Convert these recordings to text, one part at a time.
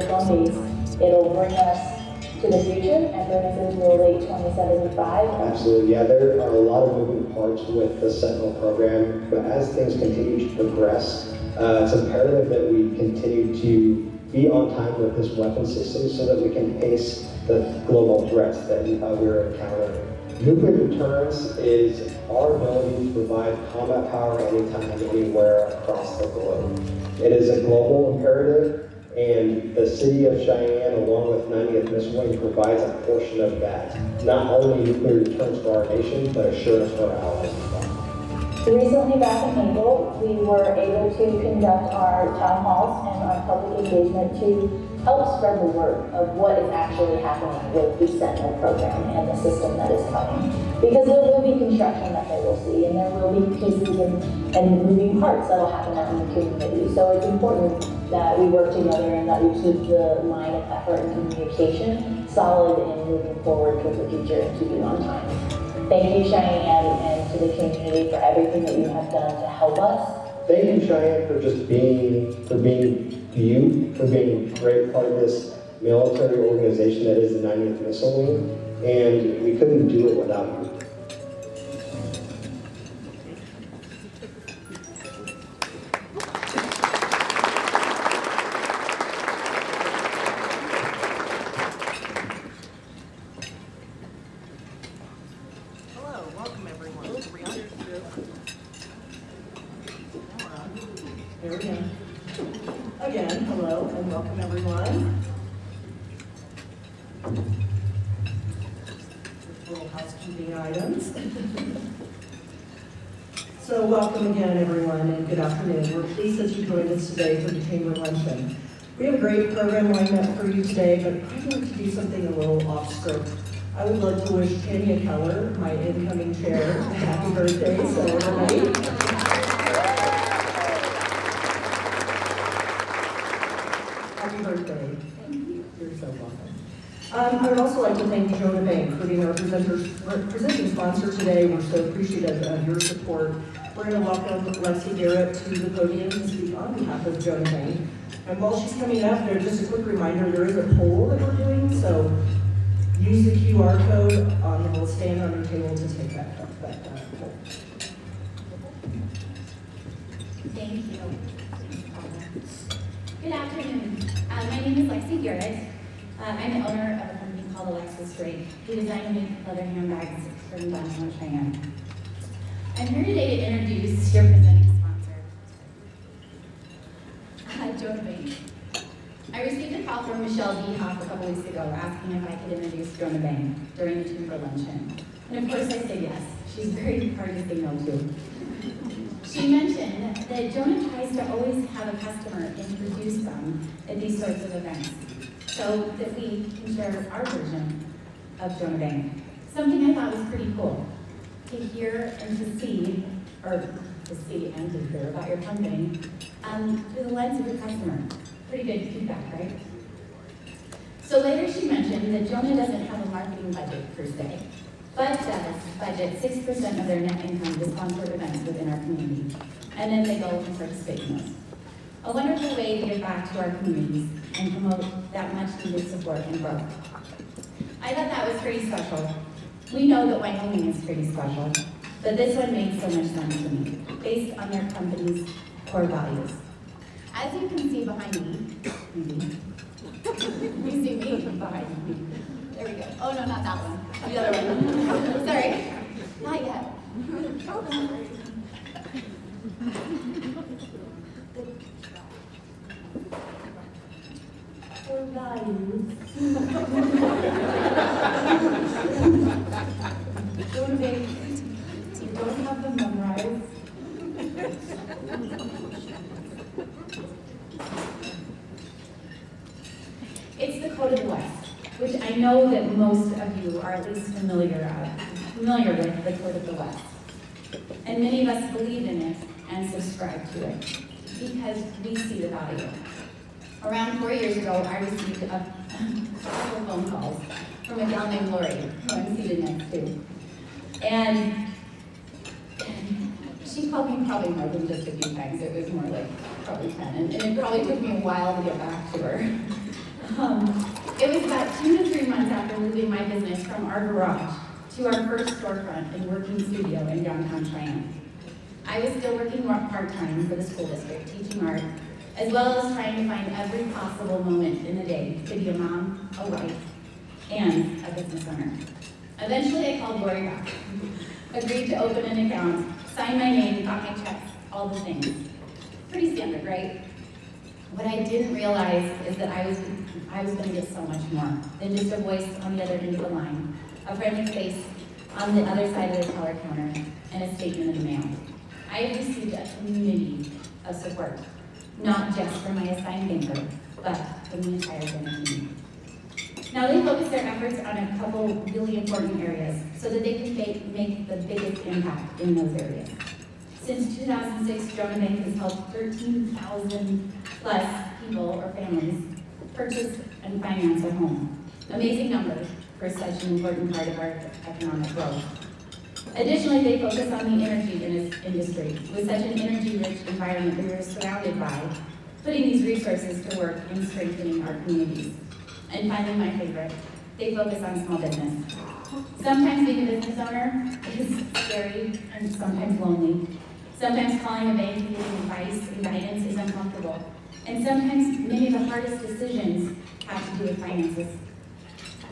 traditional base. It'll bring us to the future and bring us into the late 2075. Absolutely, yeah, there are a lot of moving parts with the Sentinel program, but as things continue to progress, it's imperative that we continue to be on time with this weapon system so that we can face the global threats that we're encountering. Nuclear deterrence is our ability to provide combat power anytime, anywhere across the globe. It is a global imperative, and the city of Cheyenne, along with 90th Missile Wing, provides a portion of that. Not only nuclear deterrence for our nation, but assurance for our allies as well. Recently, back in April, we were able to conduct our town halls and our public engagement to help spread the word of what is actually happening with the Sentinel program and the system that is coming. Because there will be construction that they will see, and there will be pieces and moving parts that will happen out in the community. So it's important that we work together and that we keep the line of effort and communication solid in moving forward towards the future and keeping on time. Thank you, Cheyenne, and to the community for everything that you have done to help us. Thank you, Cheyenne, for being a great part of this military organization that is the 90th Missile Wing, and we couldn't do it without you. Hello, welcome everyone. There we go. Again, hello and welcome everyone. Little housekeeping items. So welcome again everyone and good afternoon. We're pleased that you joined us today for the Chamber Luncheon. We have a great program lined up for you today, but I'd like to do something a little off script. I would like to wish Tanya Keller, my incoming chair, a happy birthday. So everybody. Happy birthday. Thank you. You're so welcome. I would also like to thank Jonah Bank for being our presenting sponsor today. We're so appreciative of your support. We're going to welcome Lexi Garrett to the podium to speak on behalf of Jonah Bank. And while she's coming up, there's just a quick reminder, there is a poll that we're doing, so use the QR code on the little stand on your table to take that poll. Thank you. Good afternoon. My name is Lexi Garrett. I'm the owner of a company called Alexis Drake. We design and make leather handbags from downtown Cheyenne. I'm here today to introduce your presenting sponsor, Jonah Bank. I received a call from Michelle Dehoff a couple weeks ago asking if I could introduce Jonah Bank during the Chamber Luncheon. And of course I said yes. She's very hard to say no to. She mentioned that Jonah tries to always have a customer introduce them at these sorts of events so that we can share our version of Jonah Bank. Something I thought was pretty cool to hear and to see, or to see and to hear about your company through the lens of your customer. Pretty good feedback, right? So later she mentioned that Jonah doesn't have a marketing budget per se, but does budget 6% of their net income to sponsor events within our community. And then they go and participate in those. A wonderful way to give back to our communities and promote that much needed support and growth. I thought that was pretty special. We know that Wyoming is pretty special, but this one made so much sense to me, based on their company's core values. As you can see behind me, maybe, you see me behind me. There we go. Oh no, not that one. The other one. Sorry. Not yet. Core values. Don't have them memorized. It's the Code of the West, which I know that most of you are at least familiar with the Code of the West. And many of us believe in it and subscribe to it because we see the value. Around 4 years ago, I received a couple of phone calls from a gal named Lori, who I'm seated next to. And she called me probably more than just a few times. It was more like probably 10. And it probably took me a while to get back to her. It was about 2 to 3 months after moving my business from our garage to our first storefront and working studio in downtown Cheyenne. I was still working part-time for the school district, teaching art, as well as trying to find every possible moment in the day to be a mom, a wife, and a business owner. Eventually, I called Lori back, agreed to open an account, signed my name, got my checks, all the things. Pretty standard, right? What I didn't realize is that I was going to get so much more than just a voice on the other end of the line, a friendly face on the other side of the teller counter, and a statement in the mail. I have received a community of support, not just from my assigned banker, but from the entire Hageman team. Now they focus their efforts on a couple really important areas so that they can make the biggest impact in those areas. Since 2006, Jonah Bank has helped 13,000 plus people or families purchase and finance a home. Amazing numbers for such an important part of our economic growth. Additionally, they focus on the energy industry. With such an energy-rich environment we are surrounded by, putting these resources to work in strengthening our communities. And finally, my favorite, they focus on small business. Sometimes being a business owner is scary and sometimes lonely. Sometimes calling a bank and getting advice and guidance is uncomfortable. And sometimes many of the hardest decisions have to do with finances.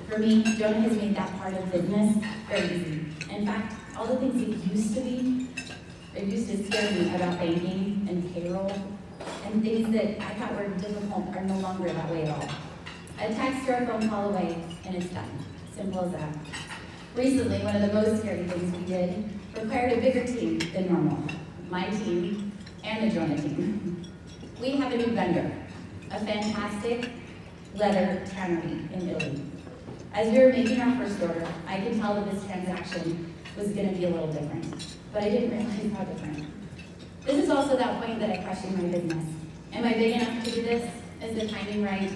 For me, Jonah has made that part of business very easy. In fact, all the things it used to scare me about banking and payroll, and things that I thought were difficult are no longer that way at all. A text or a phone call away, and it's done. Simple as that. Recently, one of the most scary things we did required a bigger team than normal. My team and the Jonah team. We have a new vendor, a fantastic leather tannery in Italy. As we were making our first order, I could tell that this transaction was going to be a little different, but I didn't realize how different. This is also that point that I questioned my business. Am I big enough to do this? Is the timing right?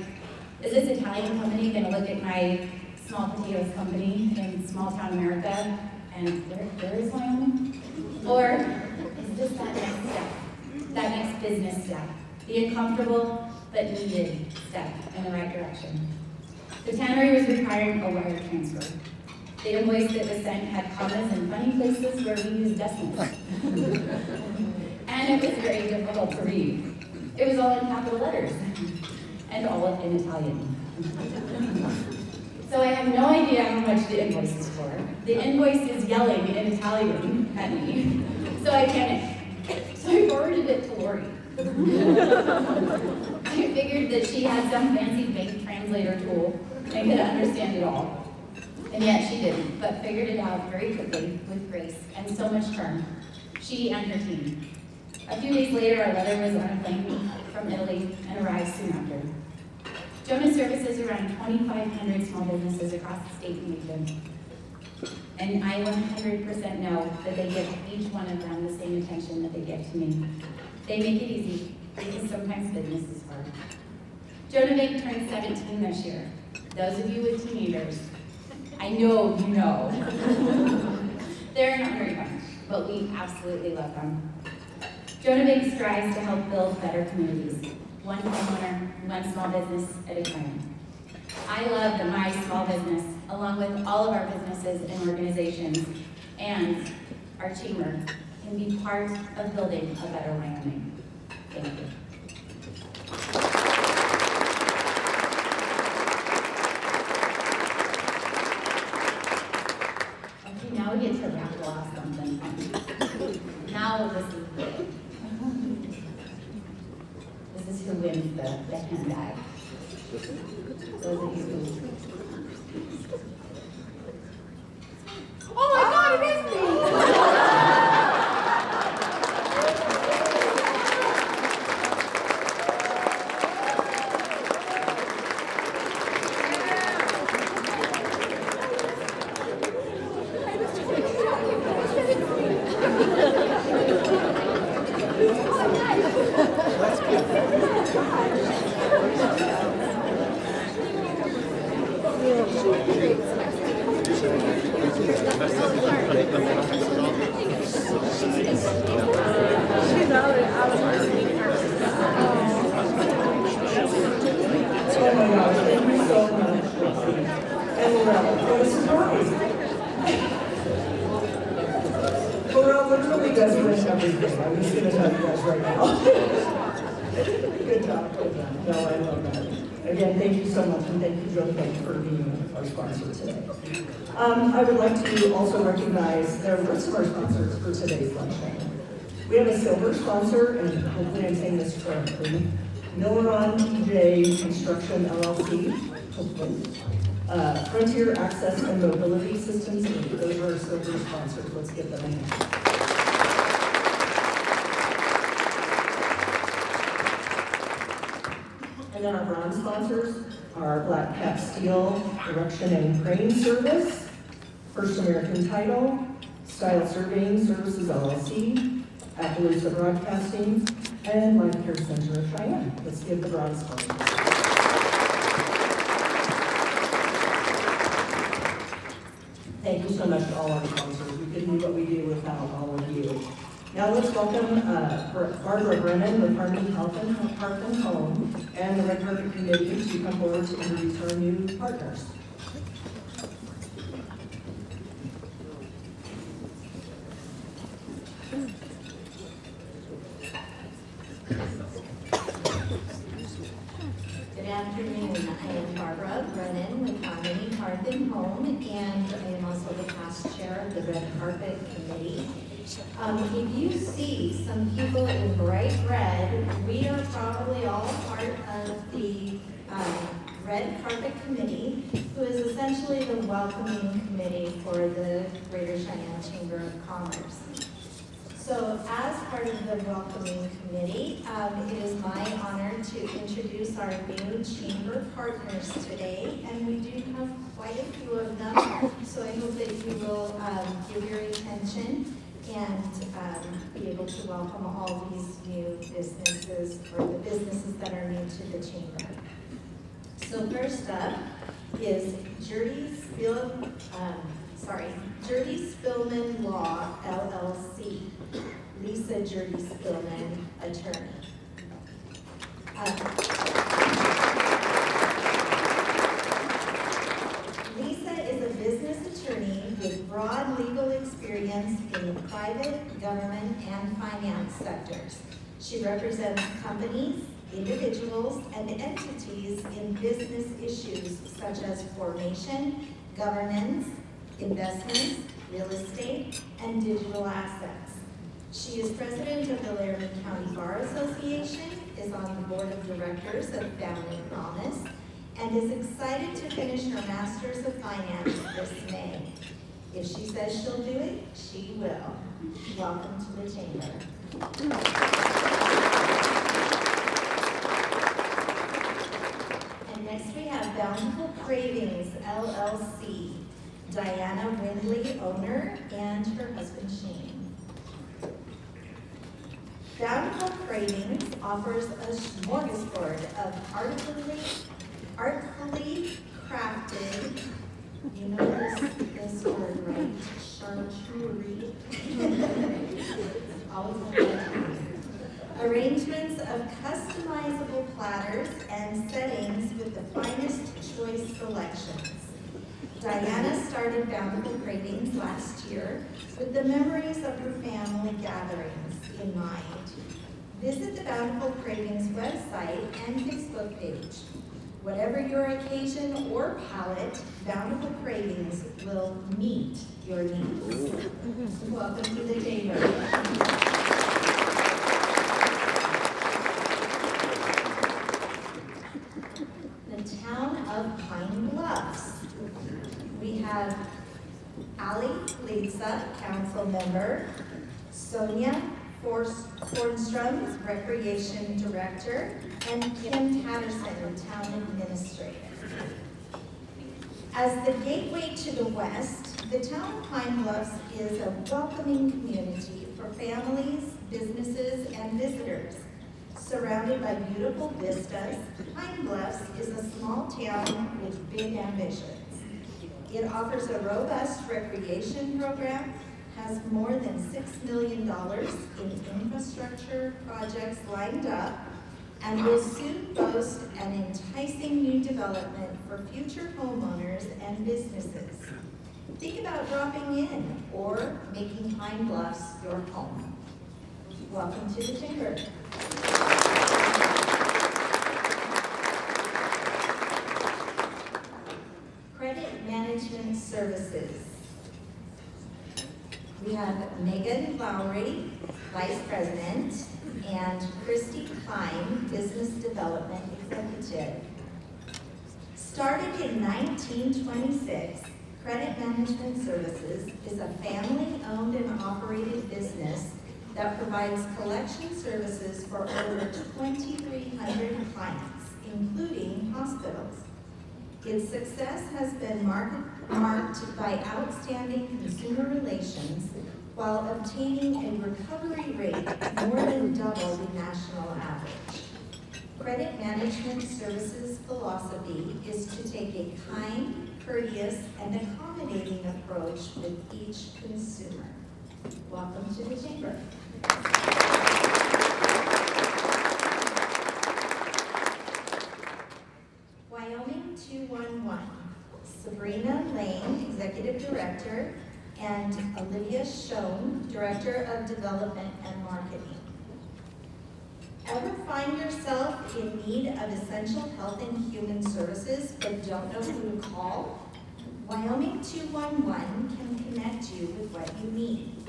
Is this Italian company going to look at my small potatoes company in small town America and where is Wyoming? Or is this that next step, that next business step, the uncomfortable but needed step in the right direction? The tannery was requiring a wire transfer. The invoice that was sent had commas and funny places where we used decimals. And it was very difficult to read. It was all in capital letters, and all in Italian. So I have no idea how much the invoice is for. The invoice is yelling in Italian at me, so I panicked. So I forwarded it to Lori. I figured that she had some fancy bank translator tool and could understand it all. And yet she didn't, but figured it out very quickly with grace and so much charm. She and her team. A few days later, our letter was on a plane from Italy and arrived soon after. Jonah services around 2,500 small businesses across the state and region. And I 100% know that they give each one of them the same attention that they give to me. They make it easy, because sometimes business is hard. Jonah Bank turned 17 this year. Those of you with teenagers, I know you know. They're an honorary bunch, but we absolutely love them. Jonah Bank strives to help build better communities, one homeowner, one small business at a time. I love that my small business, along with all of our businesses and organizations, and our chamber, can be part of building a better Wyoming. Thank you. Okay, now we get to raffle off something fun. Now this is good. This is who wins the handbag. Those of you who... Oh my God, it is me! Oh my gosh. What a surprise. Laurel literally does win everything. I'm just going to tell you guys right now. Good job. No, I love that. Again, thank you so much, and thank you, Joe Bank, for being our sponsor today. I would like to also recognize the rest of our sponsors for today's luncheon. We have a silver sponsor, and hopefully I'm saying this correctly, Milleron TJ Construction LLC, hopefully. Frontier Access and Mobility Systems, Inc. Those are our silver sponsors. Let's give them a hand. And then our bronze sponsors are Black Cap Steel, Erection and Crane Service, First American Title, Style Surveying Services LLC, Appaloosa Broadcasting, and Life Care Center of Cheyenne. Let's give the bronze sponsors. Thank you so much to all our sponsors. We couldn't do what we do without all of you. Now let's welcome Barbara Brennan with Harmony Health and Home and the Red Carpet Committee to come forward to introduce our new partners. Good afternoon. I am Barbara Brennan with Harmony Health and Home, and I am also the past chair of the Red Carpet Committee. If you see some people in bright red, we are probably all part of the Red Carpet Committee, who is essentially the welcoming committee for the Greater Cheyenne Chamber of Commerce. So as part of the welcoming committee, it is my honor to introduce our new chamber partners today, and we do have quite a few of them, so I hope that you will give your attention and be able to welcome all these new businesses, or the businesses that are new to the chamber. So first up is Jurdy Spillman Law, LLC. Lisa Jurdy Spillman, attorney. Lisa is a business attorney with broad legal experience in the private, government, and finance sectors. She represents companies, individuals, and entities in business issues such as formation, governance, investments, real estate, and digital assets. She is president of the Laramie County Bar Association, is on the board of directors of Family Promise, and is excited to finish her Master's of Finance this May. If she says she'll do it, she will. Welcome to the chamber. And next we have Bountiful Cravings, LLC. Diana Windley, owner, and her husband Shane. Bountiful Cravings offers a smorgasbord of artfully crafted, you know this word, right? Charcuterie. Always on that. Arrangements of customizable platters and settings with the finest choice selections. Diana started Bountiful Cravings last year with the memories of her family gatherings in mind. Visit the Bountiful Cravings website and Facebook page. Whatever your occasion or palate, Bountiful Cravings will meet your needs. Welcome to the chamber. The town of Pine Bluffs. We have Ali Lisa, council member, Sonia Fornstrom, recreation director, and Kim Patterson, town administrator. As the gateway to the west, the town of Pine Bluffs is a welcoming community for families, businesses, and visitors. Surrounded by beautiful vistas, Pine Bluffs is a small town with big ambitions. It offers a robust recreation program, has more than $6 million in infrastructure projects lined up, and will soon boast an enticing new development for future homeowners and businesses. Think about dropping in or making Pine Bluffs your home. Welcome to the Chamber. Credit Management Services. We have Megan Lowry, Vice President, and Christy Klein, Business Development Executive. Started in 1926, Credit Management Services is a family-owned and operated business that provides collection services for over 2,300 clients, including hospitals. Its success has been marked by outstanding consumer relations while obtaining a recovery rate more than double the national average. Credit Management Services' philosophy is to take a kind, courteous, and accommodating approach with each consumer. Welcome to the Chamber. Wyoming 211, Sabrina Lane, Executive Director, and Olivia Schoen, Director of Development and Marketing. Ever find yourself in need of essential health and human services but don't know who to call? Wyoming 211 can connect you with what you need.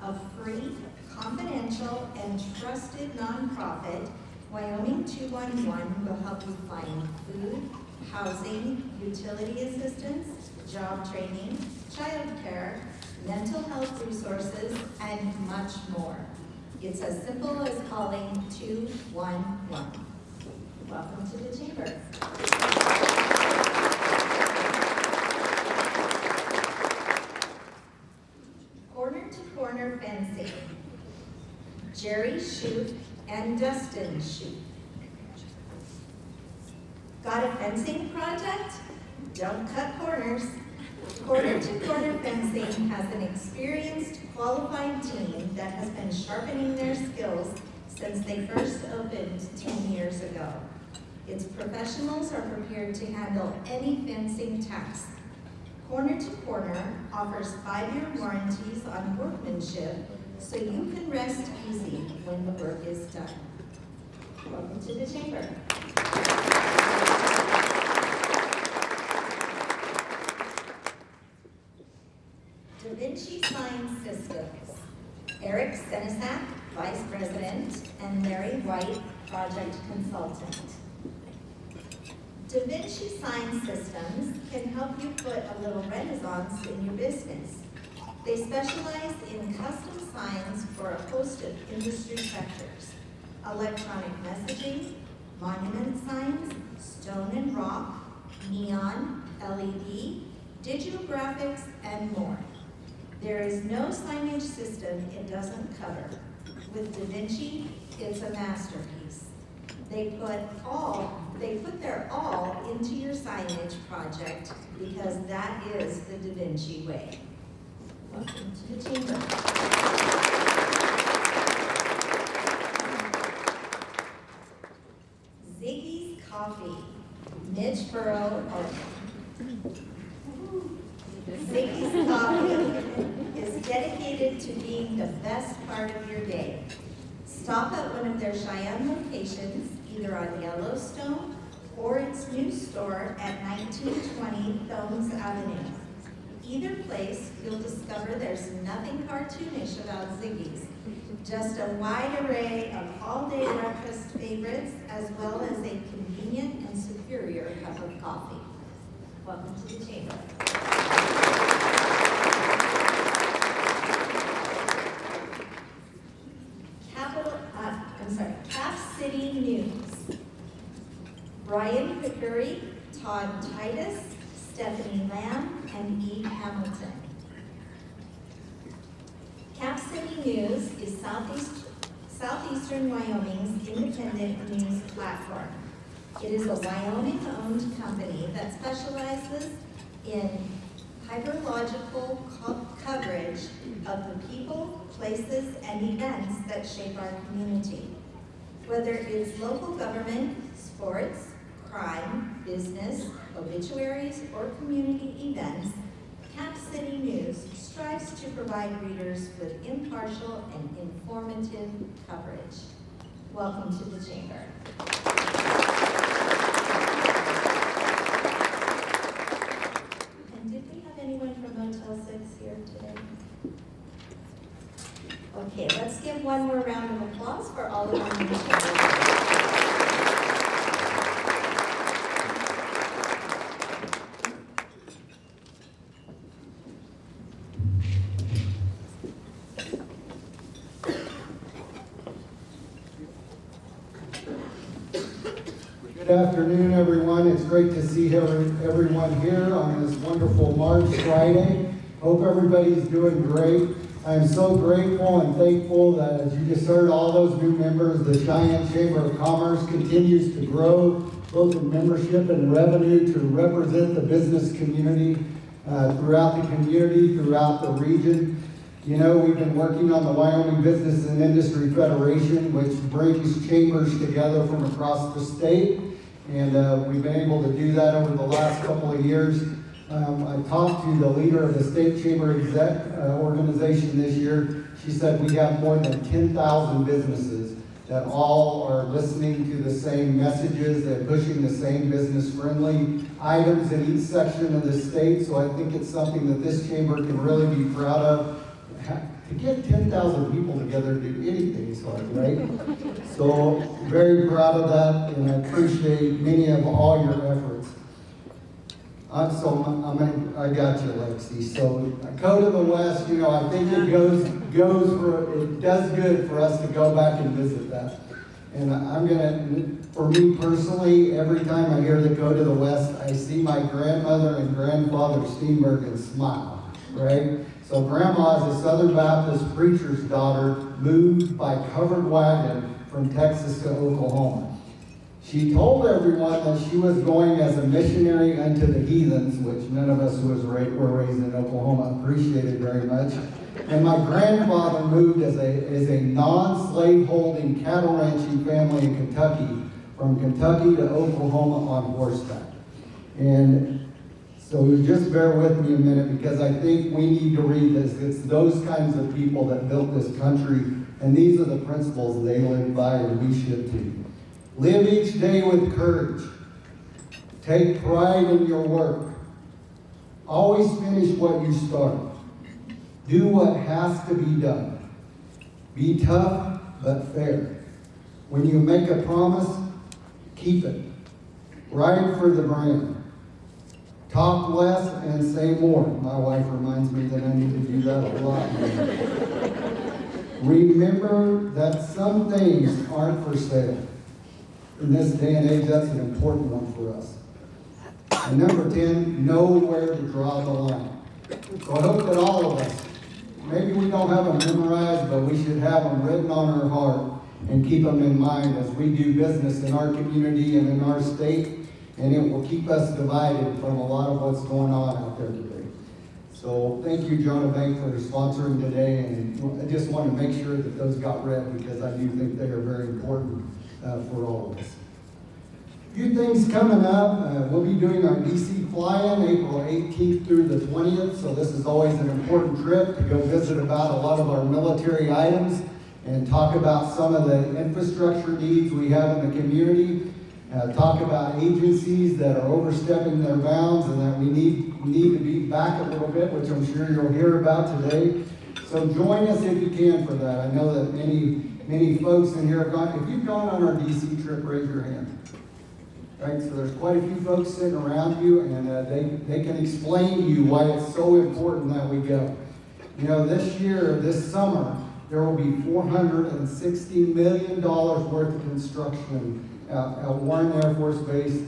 A free, confidential, and trusted nonprofit, Wyoming 211 will help you find food, housing, utility assistance, job training, child care, mental health resources, and much more. It's as simple as calling 211. Welcome to the Chamber. Corner to Corner Fencing. Jerry Shute and Dustin Shute. Got a fencing project? Don't cut corners. Corner to Corner Fencing has an experienced, qualified team that has been sharpening their skills since they first opened 10 years ago. Its professionals are prepared to handle any fencing task. Corner to Corner offers 5-year warranties on workmanship, so you can rest easy when the work is done. Welcome to the Chamber. Da Vinci Sign Systems. Eric Senesac, Vice President, and Larry White, Project Consultant. Da Vinci Sign Systems can help you put a little renaissance in your business. They specialize in custom signs for a host of industry sectors: electronic messaging, monument signs, stone and rock, neon, LED, digital graphics, and more. There is no signage system it doesn't cover. With Da Vinci, it's a masterpiece. They put their all into your signage project because that is the Da Vinci way. Welcome to the Chamber. Ziggy's Coffee, Mitch Burrow. Ziggy's Coffee is dedicated to being the best part of your day. Stop at one of their Cheyenne locations, either on Yellowstone or its new store at 1920 Thomes Avenue. Either place, you'll discover there's nothing cartoonish about Ziggy's. Just a wide array of all-day breakfast favorites, as well as a convenient and superior cup of coffee. Welcome to the Chamber. Cap City News. Brian Picuri, Todd Titus, Stephanie Lamb, and Eve Hamilton. Cap City News is southeastern Wyoming's independent news platform. It is a Wyoming-owned company that specializes in hyperlogical coverage of the people, places, and events that shape our community. Whether it's local government, sports, crime, business, obituaries, or community events, Cap City News strives to provide readers with impartial and informative coverage. Welcome to the Chamber. And did we have anyone from Motel 6 here today? Okay, let's give one more round of applause for all of our new chambers. Good afternoon, everyone. It's great to see everyone here on this wonderful March Friday. Hope everybody's doing great. I am so grateful and thankful that, as you just heard, all those new members, the Cheyenne Chamber of Commerce continues to grow, both in membership and revenue, to represent the business community throughout the community, throughout the region. You know, we've been working on the Wyoming Business and Industry Federation, which brings chambers together from across the state. And we've been able to do that over the last couple of years. I talked to the leader of the state chamber organization this year. She said we have more than 10,000 businesses that all are listening to the same messages. They're pushing the same business-friendly items in each section of the state. So I think it's something that this chamber can really be proud of. To get 10,000 people together to do anything is hard, right? So very proud of that, and I appreciate many of all your efforts. I got you, Lexi. So Code of the West, you know, I think it does good for us to go back and visit that. And for me personally, every time I hear the Code of the West, I see my grandmother and grandfather Steenberg and smile, right? So Grandma is a Southern Baptist preacher's daughter, moved by covered wagon from Texas to Oklahoma. She told everyone that she was going as a missionary unto the heathens, which none of us who were raised in Oklahoma appreciated very much. And my grandfather moved as a non-slave holding cattle ranching family in Kentucky, from Kentucky to Oklahoma on horseback. And so just bear with me a minute, because I think we need to read this. It's those kinds of people that built this country, and these are the principles they live by, and we should too. Live each day with courage. Take pride in your work. Always finish what you start. Do what has to be done. Be tough but fair. When you make a promise, keep it. Ride for the brand. Talk less and say more. My wife reminds me that I need to do that a lot more. Remember that some things aren't for sale. In this day and age, that's an important one for us. And number 10, know where to draw the line. So I hope that all of us, maybe we don't have them memorized, but we should have them written on our heart and keep them in mind as we do business in our community and in our state. And it will keep us divided from a lot of what's going on out there today. So thank you, Jonah Bank, for sponsoring today. And I just want to make sure that those got read, because I do think they are very important for all of us. A few things coming up. We'll be doing our DC fly-in April 18th through the 20th. So this is always an important trip to go visit about a lot of our military items and talk about some of the infrastructure needs we have in the community. Talk about agencies that are overstepping their bounds and that we need to be back a little bit, which I'm sure you'll hear about today. So join us if you can for that. I know that many folks in here have gone. If you've gone on our DC trip, raise your hand. Right, so there's quite a few folks sitting around you, and they can explain to you why it's so important that we go. You know, this summer, there will be $460 million worth of construction at Warren Air Force Base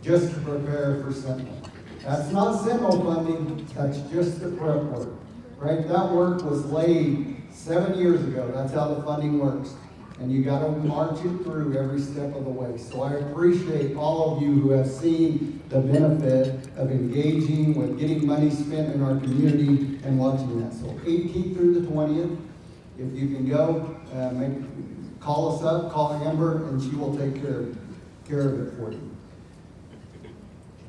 just to prepare for Sentinel. That's not Sentinel funding, that's just the prep work, right? That work was laid 7 years ago. That's how the funding works. And you got to march it through every step of the way. So I appreciate all of you who have seen the benefit of engaging with getting money spent in our community and watching that. So 18th through the 20th, if you can go, call us up, call Amber, and she will take care of it for you.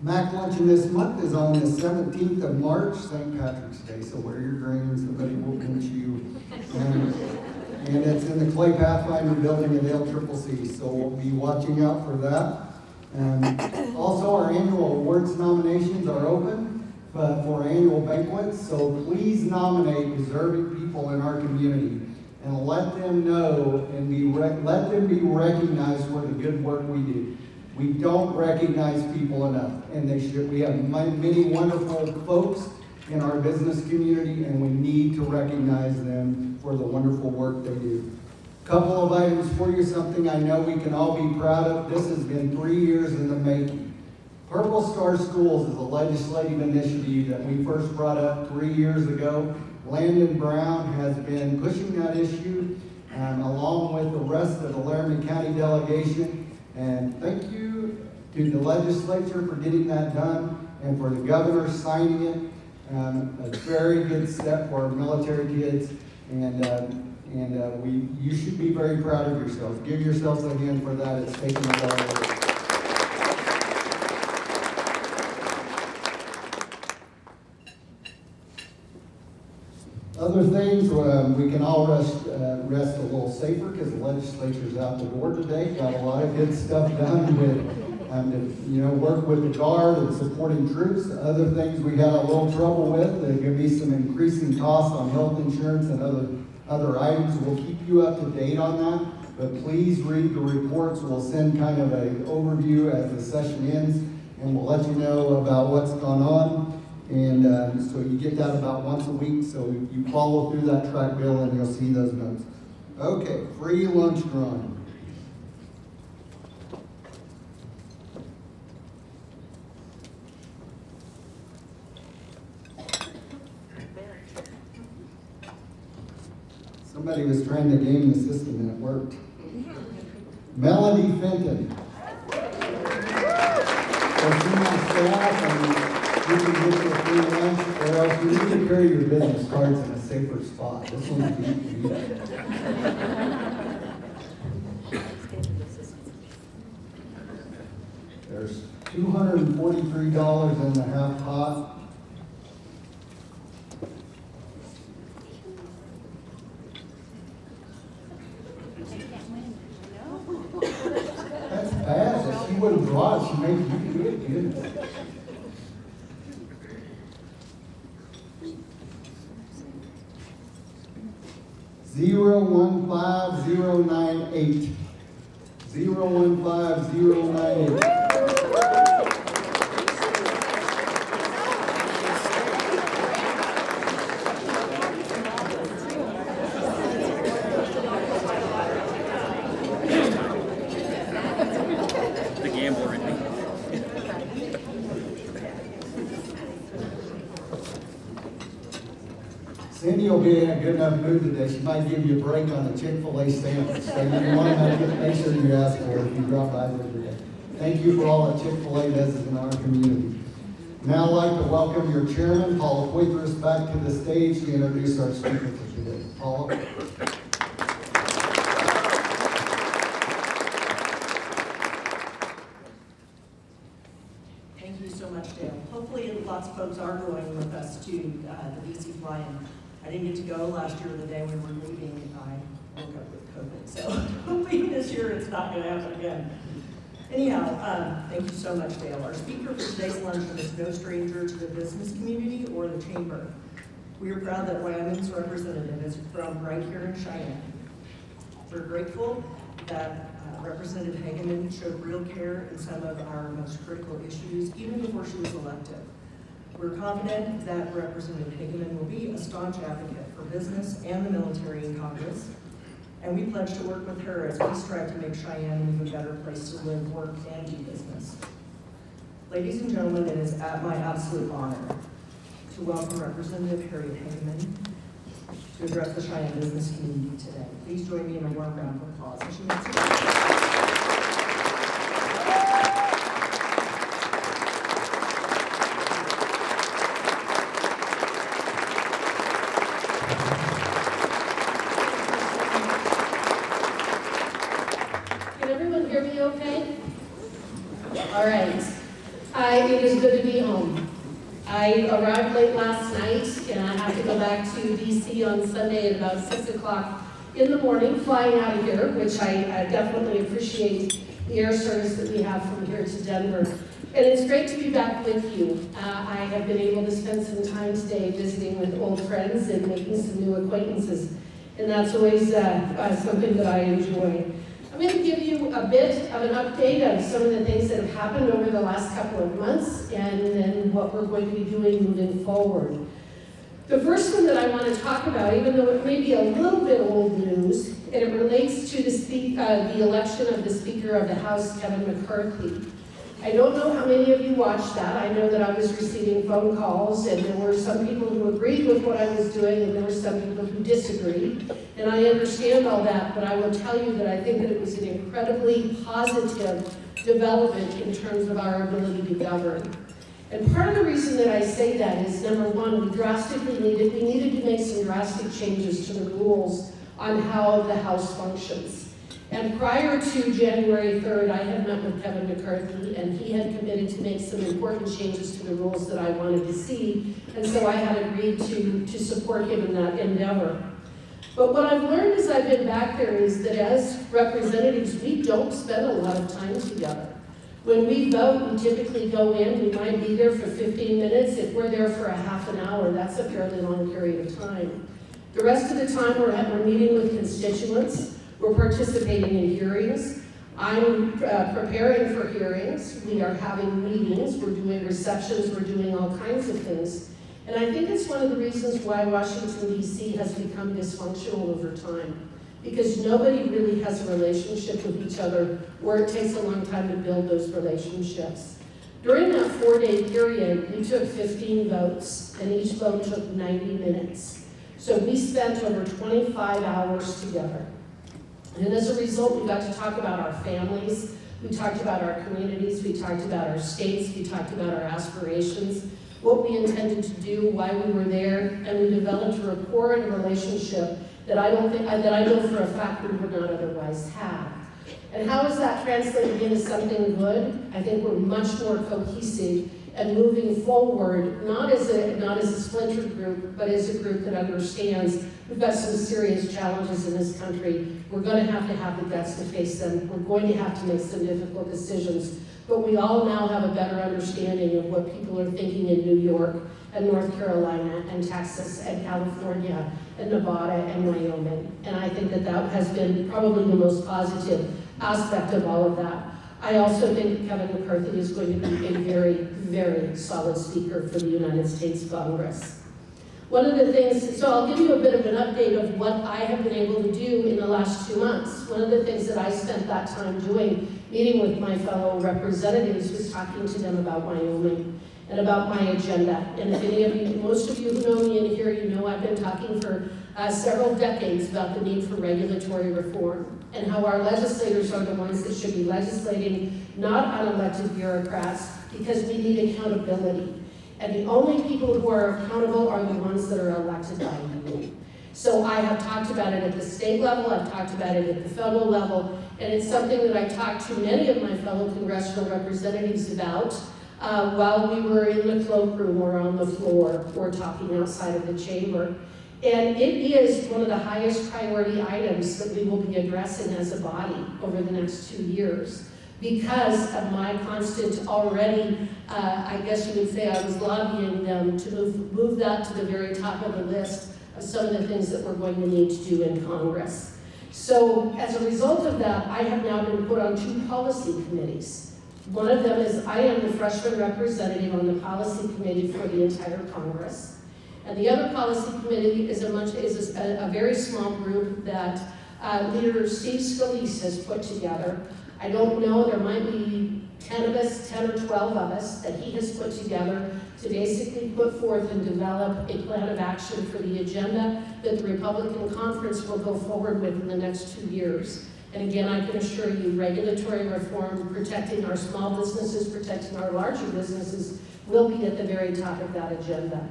Mac Luncheon this month is on the 17th of March, St. Patrick's Day, so wear your greens, somebody will pinch you. And it's in the Clay Pathfinder building at LCCC, so we'll be watching out for that. Also, our annual awards nominations are open for annual banquets, so please nominate deserving people in our community and let them know and let them be recognized for the good work we do. We don't recognize people enough, and they should. We have many wonderful folks in our business community, and we need to recognize them for the wonderful work they do. Couple of items for you, something I know we can all be proud of. This has been 3 years in the making. Purple Star Schools is a legislative initiative that we first brought up 3 years ago. Landon Brown has been pushing that issue along with the rest of the Laramie County delegation. And thank you to the legislature for getting that done and for the governor signing it. A very good step for our military kids, you should be very proud of yourselves. Give yourselves a hand for that. It's taken a lot of work. Other things, we can all rest a little safer because the legislature's out the door today. Got a lot of good stuff done with work with the Guard and supporting troops. Other things we had a little trouble with. There could be some increasing costs on health insurance and other items. We'll keep you up to date on that, but please read the reports. We'll send kind of an overview as the session ends, and we'll let you know about what's gone on. And so you get that about once a week, so you follow through that track bill and you'll see those notes. Okay, free lunch run. Somebody was trying to game the system and it worked. Melody Fenton. She's on staff and you can get your free lunch, or else you need to carry your business cards in a safer spot. This one's deep for you. There's $243 in the half pot. That's bad. If she would have brought, she made you good. Goodness. $015,098. 015,098. The gambler in me. Cindy will be in a good enough mood today. She might give you a break on the Chick-fil-A sandwich. So you want to make sure you ask for it if you drop by there today. Thank you for all that Chick-fil-A does in our community. Now I'd like to welcome your chairman, Paula Quaithrus, back to the stage to introduce our speaker for today. Paula. Thank you so much, Dale. Hopefully lots of folks are going with us to the DC fly-in. I didn't get to go last year, the day we were leaving. I woke up with COVID, so hopefully this year it's not going to happen again. Anyhow, thank you so much, Dale. Our speaker for today's luncheon is no stranger to the business community or the chamber. We are proud that Wyoming's representative is from right here in Cheyenne. We're grateful that Representative Hageman showed real care in some of our most critical issues, even before she was elected. We're confident that Representative Hageman will be a staunch advocate for business and the military in Congress, and we pledge to work with her as we strive to make Cheyenne an even better place to live, work, and do business. Ladies and gentlemen, it is my absolute honor to welcome Representative Harriet Hageman to address the Cheyenne business community today. Please join me in a warm round of applause as she makes her. I arrived late last night, and I have to go back to DC on Sunday at about 6 o'clock in the morning, flying out of here, which I definitely appreciate the air service that we have from here to Denver. And it's great to be back with you. I have been able to spend some time today visiting with old friends and making some new acquaintances, and that's always something that I enjoy. I'm going to give you a bit of an update of some of the things that have happened over the last couple of months, and then what we're going to be doing moving forward. The first one that I want to talk about, even though it may be a little bit old news, and it relates to the election of the Speaker of the House, Kevin McCarthy. I don't know how many of you watched that. I know that I was receiving phone calls, and there were some people who agreed with what I was doing, and there were some people who disagreed. And I understand all that, but I will tell you that I think that it was an incredibly positive development in terms of our ability to govern. And part of the reason that I say that is, number one, we needed to make some drastic changes to the rules on how the House functions. And prior to January 3rd, I had met with Kevin McCarthy, and he had committed to make some important changes to the rules that I wanted to see, and so I had agreed to support him in that endeavor. But what I've learned as I've been back there is that as representatives, we don't spend a lot of time together. When we vote, we typically go in, we might be there for 15 minutes. If we're there for a half an hour, that's a fairly long period of time. The rest of the time, we're meeting with constituents. We're participating in hearings. I'm preparing for hearings. We are having meetings. We're doing receptions. We're doing all kinds of things. And I think it's one of the reasons why Washington, D.C. has become dysfunctional over time. Because nobody really has a relationship with each other, or it takes a long time to build those relationships. During that 4-day period, we took 15 votes, and each vote took 90 minutes. So we spent over 25 hours together. And as a result, we got to talk about our families, we talked about our communities, we talked about our states, we talked about our aspirations, what we intended to do, why we were there, and we developed a rapport and a relationship that I know for a fact we would not otherwise have. And how is that translated into something good? I think we're much more cohesive and moving forward, not as a splintered group, but as a group that understands we've got some serious challenges in this country. We're going to have the guts to face them. We're going to have to make some difficult decisions. But we all now have a better understanding of what people are thinking in New York and North Carolina and Texas and California and Nevada and Wyoming. And I think that has been probably the most positive aspect of all of that. I also think Kevin McCarthy is going to be a very, very solid speaker for the United States Congress. One of the things, so I'll give you a bit of an update of what I have been able to do in the last 2 months. One of the things that I spent that time doing, meeting with my fellow representatives, was talking to them about Wyoming and about my agenda. And if any of you, most of you who know me in here, you know I've been talking for several decades about the need for regulatory reform and how our legislators are the ones that should be legislating, not unelected bureaucrats, because we need accountability. And the only people who are accountable are the ones that are elected by you. So I have talked about it at the state level, I've talked about it at the federal level, and it's something that I talked to many of my fellow congressional representatives about while we were in the cloakroom or on the floor or talking outside of the chamber. And it is one of the highest priority items that we will be addressing as a body over the next 2 years. Because of my constant already, I guess you would say I was lobbying them to move that to the very top of the list of some of the things that we're going to need to do in Congress. So as a result of that, I have now been put on 2 policy committees. One of them is I am the freshman representative on the policy committee for the entire Congress. And the other policy committee is a very small group that Leader Steve Scalise has put together. I don't know, there might be 10 or 12 of us that he has put together to basically put forth and develop a plan of action for the agenda that the Republican conference will go forward with in the next 2 years. And again, I can assure you, regulatory reform, protecting our small businesses, protecting our larger businesses, will be at the very top of that agenda.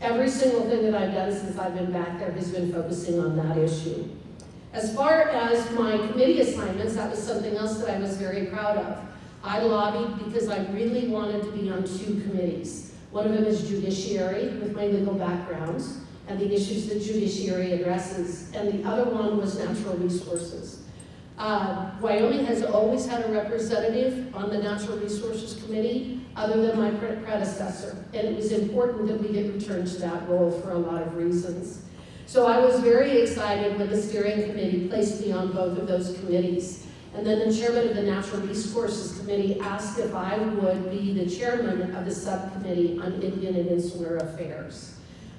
Every single thing that I've done since I've been back there has been focusing on that issue. As far as my committee assignments, that was something else that I was very proud of. I lobbied because I really wanted to be on 2 committees. One of them is judiciary, with my legal background, and the issues that judiciary addresses, and the other one was natural resources. Wyoming has always had a representative on the Natural Resources Committee, other than my predecessor, and it was important that we get returned to that role for a lot of reasons. So I was very excited when the steering committee placed me on both of those committees. And then the chairman of the Natural Resources Committee asked if I would be the chairman of the subcommittee on Indian and Insular Affairs.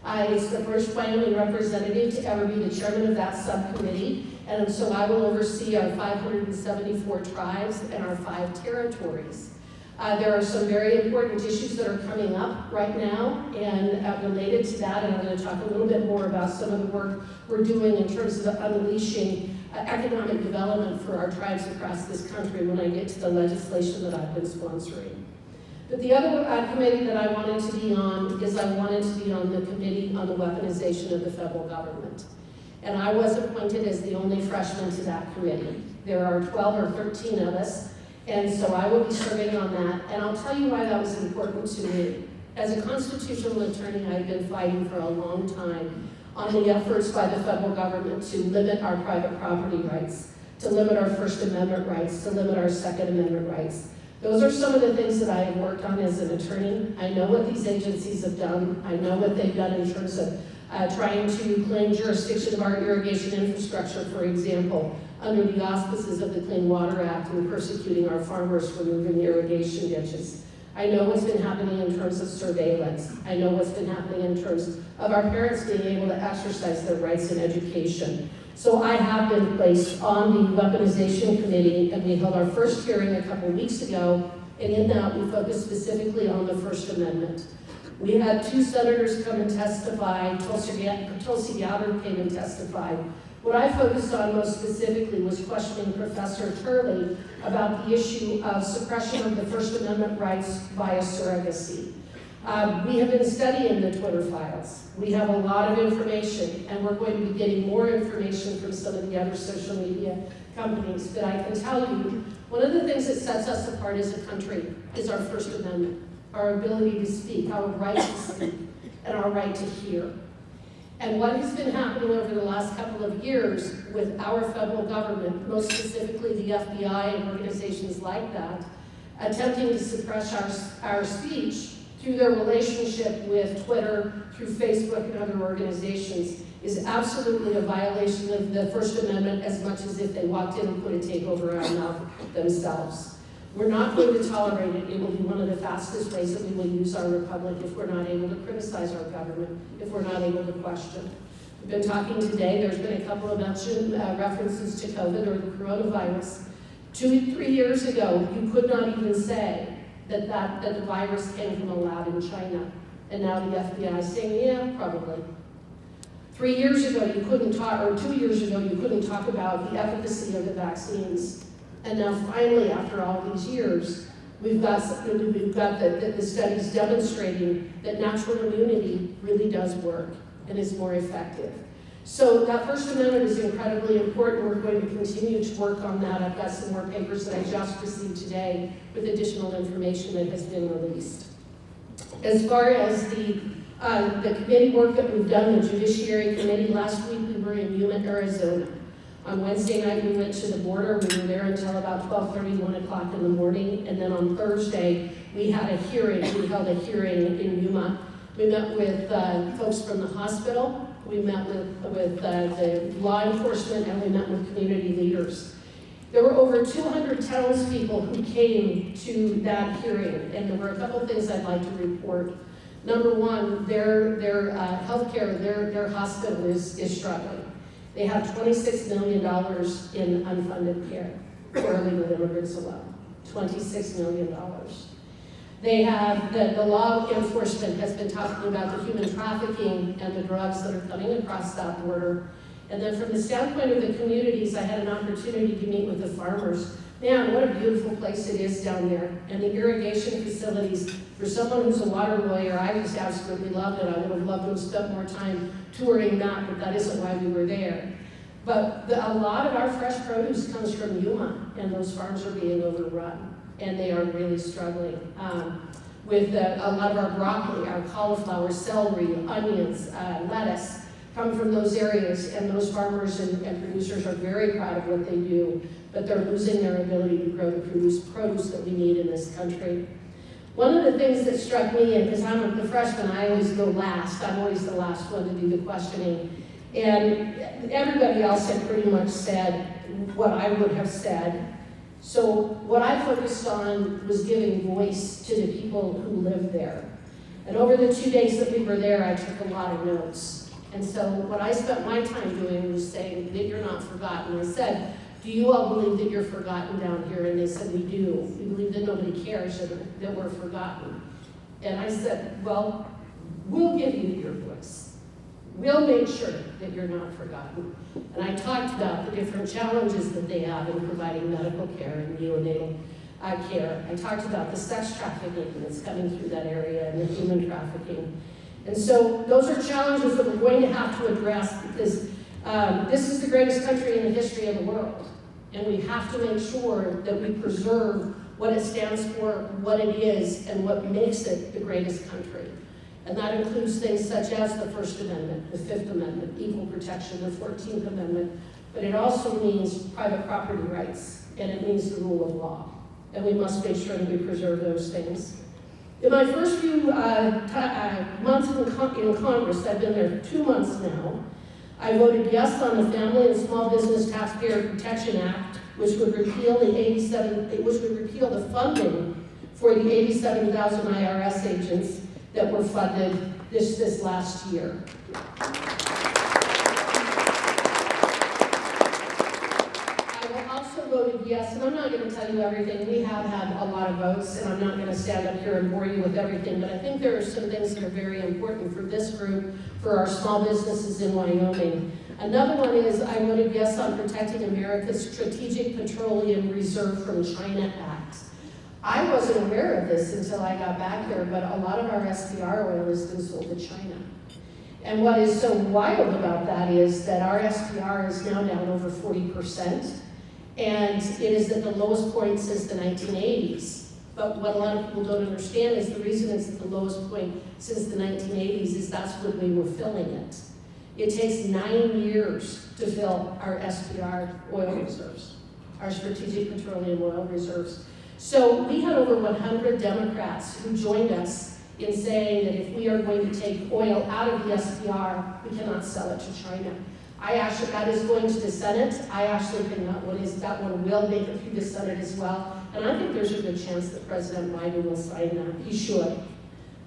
It's the first Wyoming representative to ever be the chairman of that subcommittee, and so I will oversee our 574 tribes and our 5 territories. There are some very important issues that are coming up right now, and related to that, and I'm going to talk a little bit more about some of the work we're doing in terms of unleashing economic development for our tribes across this country when I get to the legislation that I've been sponsoring. But the other committee that I wanted to be on is I wanted to be on the committee on the weaponization of the federal government. And I was appointed as the only freshman to that committee. There are 12 or 13 of us, and so I will be serving on that. And I'll tell you why that was important to me. As a constitutional attorney, I've been fighting for a long time on the efforts by the federal government to limit our private property rights, to limit our First Amendment rights, to limit our Second Amendment rights. Those are some of the things that I have worked on as an attorney. I know what these agencies have done. I know what they've done in terms of trying to claim jurisdiction of our irrigation infrastructure, for example, under the auspices of the Clean Water Act, and persecuting our farmers for moving irrigation ditches. I know what's been happening in terms of surveillance. I know what's been happening in terms of our parents being able to exercise their rights in education. So I have been placed on the weaponization committee, and we held our first hearing a couple weeks ago, and in that we focused specifically on the First Amendment. We had 2 senators come and testify. Tulsi Gabbard came and testified. What I focused on most specifically was questioning Professor Turley about the issue of suppression of the First Amendment rights via surrogacy. We have been studying the Twitter files. We have a lot of information, and we're going to be getting more information from some of the other social media companies. But I can tell you, one of the things that sets us apart as a country is our First Amendment, our ability to speak, our right to speak, and our right to hear. And what has been happening over the last couple of years with our federal government, most specifically the FBI and organizations like that, attempting to suppress our speech through their relationship with Twitter, through Facebook and other organizations, is absolutely a violation of the First Amendment, as much as if they walked in and put a tape over our mouth themselves. We're not going to tolerate it. It will be one of the fastest ways that we will use our republic if we're not able to criticize our government, if we're not able to question. We've been talking today, there's been a couple of references to COVID or the coronavirus. 2-3 years ago, you could not even say that the virus came from a lab in China. And now the FBI is saying, yeah, probably. 3 years ago, you couldn't talk, or 2 years ago, you couldn't talk about the efficacy of the vaccines. And now finally, after all these years, we've got the studies demonstrating that natural immunity really does work and is more effective. So that First Amendment is incredibly important. We're going to continue to work on that. I've got some more papers that I just received today with additional information that has been released. As far as the committee work that we've done, the Judiciary Committee, last week we were in Yuma, Arizona. On Wednesday night, we went to the border. We were there until about 12:30, 1 o'clock in the morning. And then on Thursday, we had a hearing. We held a hearing in Yuma. We met with folks from the hospital. We met with the law enforcement, and we met with community leaders. There were over 200 townspeople who came to that hearing, and there were a couple things I'd like to report. Number one, their healthcare, their hospital is struggling. They have $26 million in unfunded care for illegal immigrants alone. $26 million. They have, the law enforcement has been talking about the human trafficking and the drugs that are coming across that border. And then from the standpoint of the communities, I had an opportunity to meet with the farmers. Man, what a beautiful place it is down there. And the irrigation facilities, for someone who's a water lawyer, I just absolutely loved it. I would have loved to have spent more time touring that, but that isn't why we were there. But a lot of our fresh produce comes from Yuma, and those farms are being overrun, and they are really struggling. with a lot of our broccoli, our cauliflower, celery, onions, lettuce come from those areas, and those farmers and producers are very proud of what they do, but they're losing their ability to grow the produce that we need in this country. One of the things that struck me, and because I'm the freshman, I always go last. I'm always the last one to do the questioning. And everybody else had pretty much said what I would have said. So what I focused on was giving voice to the people who live there. And over the 2 days that we were there, I took a lot of notes. And so what I spent my time doing was saying that you're not forgotten. I said, do you all believe that you're forgotten down here? And they said, we do. We believe that nobody cares that we're forgotten. And I said, well, we'll give you your voice. We'll make sure that you're not forgotten. And I talked about the different challenges that they have in providing medical care and neonatal care. I talked about the sex trafficking that's coming through that area and the human trafficking. And so those are challenges that we're going to have to address because this is the greatest country in the history of the world. And we have to make sure that we preserve what it stands for, what it is, and what makes it the greatest country. And that includes things such as the First Amendment, the Fifth Amendment, equal protection, the 14th Amendment, but it also means private property rights, and it means the rule of law. And we must make sure that we preserve those things. In my first few months in Congress, I've been there 2 months now, I voted yes on the Family and Small Business Taxpayer Protection Act, which would repeal the funding for the 87,000 IRS agents that were funded this last year. Voted yes, and I'm not going to tell you everything. We have had a lot of votes, and I'm not going to stand up here and bore you with everything, but I think there are some things that are very important for this group, for our small businesses in Wyoming. Another one is I voted yes on Protecting America's Strategic Petroleum Reserve from China Act. I wasn't aware of this until I got back here, but a lot of our SPR oil has been sold to China. And what is so wild about that is that our SPR is now down over 40%. And it is at the lowest point since the 1980s. But what a lot of people don't understand is the reason it's at the lowest point since the 1980s is that's when we were filling it. It takes 9 years to fill our SPR oil reserves, our strategic petroleum oil reserves. So we had over 100 Democrats who joined us in saying that if we are going to take oil out of the SPR, we cannot sell it to China. That is going to the Senate. I actually think that one will make it through the Senate as well. And I think there's a good chance that President Biden will sign that. He should.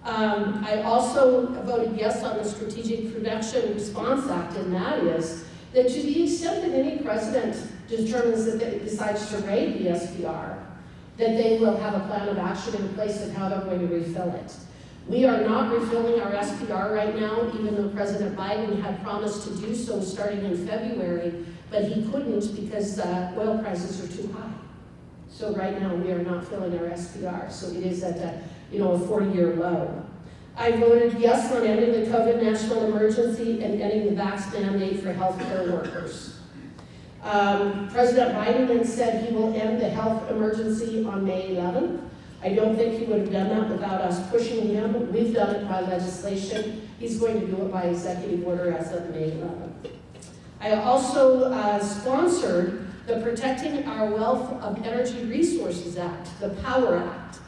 I also voted yes on the Strategic Production Response Act, and that is that to the extent that any president determines that they decides to raid the SPR, that they will have a plan of action in place of how they're going to refill it. We are not refilling our SPR right now, even though President Biden had promised to do so starting in February, but he couldn't because oil prices are too high. So right now we are not filling our SPR, so it is at a 40-year low. I voted yes on ending the COVID national emergency and ending the vax mandate for healthcare workers. President Biden then said he will end the health emergency on May 11th. I don't think he would have done that without us pushing him. We've done it by legislation. He's going to do it by executive order as of May 11th. I also sponsored the Protecting Our Wealth of Energy Resources Act, the POWER Act.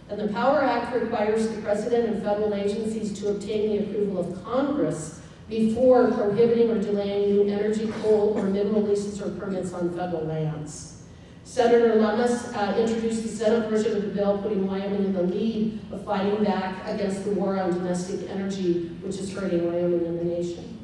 And the POWER Act requires the President and federal agencies to obtain the approval of Congress before prohibiting or delaying new energy, coal, or mineral leases or permits on federal lands. Senator Lummis introduced the Senate version of the bill, putting Wyoming in the lead of fighting back against the war on domestic energy, which is hurting Wyoming and the nation.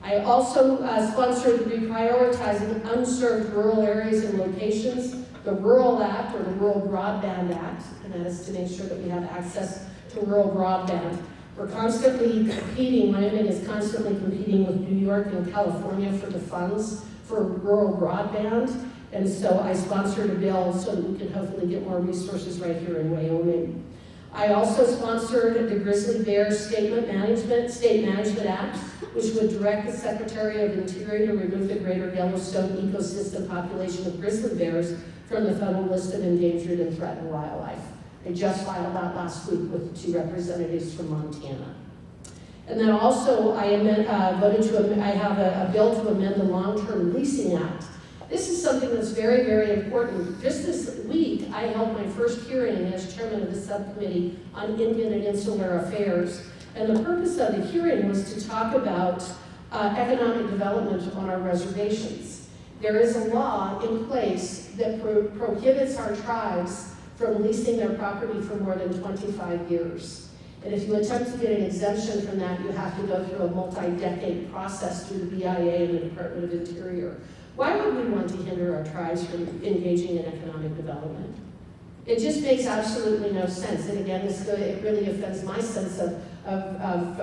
I also sponsored reprioritizing unserved rural areas and locations, the Rural Act, or the Rural Broadband Act, and that is to make sure that we have access to rural broadband. We're constantly competing, Wyoming is constantly competing with New York and California for the funds for rural broadband. And so I sponsored a bill so that we can hopefully get more resources right here in Wyoming. I also sponsored the Grizzly Bear State Management Act, which would direct the Secretary of Interior to remove the greater Yellowstone ecosystem population of grizzly bears from the federal list of endangered and threatened wildlife. I just filed that last week with the 2 representatives from Montana. And then also, I have a bill to amend the Long-Term Leasing Act. This is something that's very, very important. Just this week, I held my first hearing as chairman of the subcommittee on Indian and Insular Affairs. And the purpose of the hearing was to talk about economic development on our reservations. There is a law in place that prohibits our tribes from leasing their property for more than 25 years. And if you attempt to get an exemption from that, you have to go through a multi-decade process through the BIA and the Department of Interior. Why would we want to hinder our tribes from engaging in economic development? It just makes absolutely no sense. And again, it really offends my sense about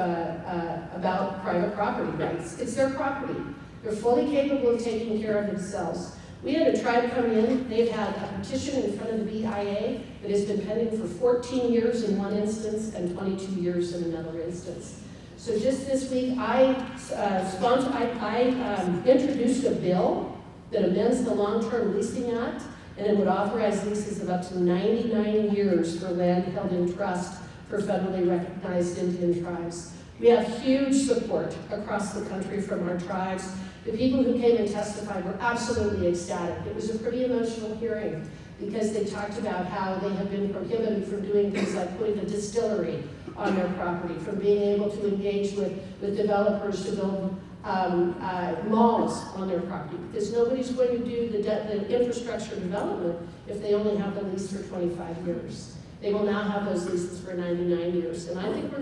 private property rights. It's their property. They're fully capable of taking care of themselves. We had a tribe come in, they've had a petition in front of the BIA that has been pending for 14 years in one instance and 22 years in another instance. So just this week, I introduced a bill that amends the Long-Term Leasing Act, and it would authorize leases of up to 99 years for land held in trust for federally recognized Indian tribes. We have huge support across the country from our tribes. The people who came and testified were absolutely ecstatic. It was a pretty emotional hearing because they talked about how they have been prohibited from doing things like putting a distillery on their property, from being able to engage with developers to build malls on their property, because nobody's going to do the infrastructure development if they only have the lease for 25 years. They will now have those leases for 99 years. And I think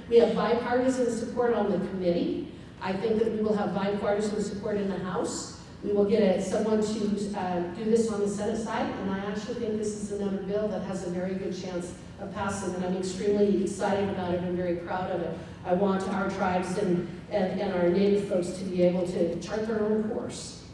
we have bipartisan support on the committee. I think that we will have bipartisan support in the House. We will get someone to do this on the Senate side, and I actually think this is another bill that has a very good chance of passing, and I'm extremely excited about it and very proud of it. I want our tribes and our Native folks to be able to chart their own course.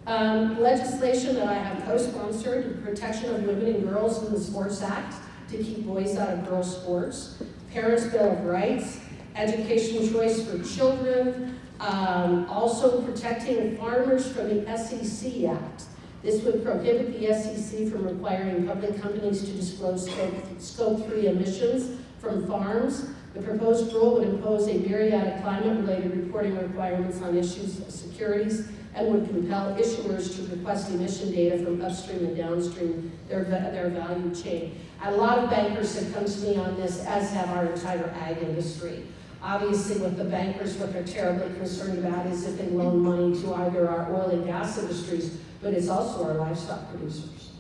Legislation that I have co-sponsored, the Protection of Women and Girls in the Sports Act, to keep boys out of girls' sports, Parents' Bill of Rights, Education Choice for Children, also protecting farmers from the SEC Act. This would prohibit the SEC from requiring public companies to disclose Scope 3 emissions from farms. The proposed rule would impose a myriad of climate-related reporting requirements on issues of securities and would compel issuers to request emission data from upstream and downstream their value chain. A lot of bankers have come to me on this, as have our entire ag industry. Obviously, with the bankers, what they're terribly concerned about is if they loan money to either our oil and gas industries, but it's also our livestock producers.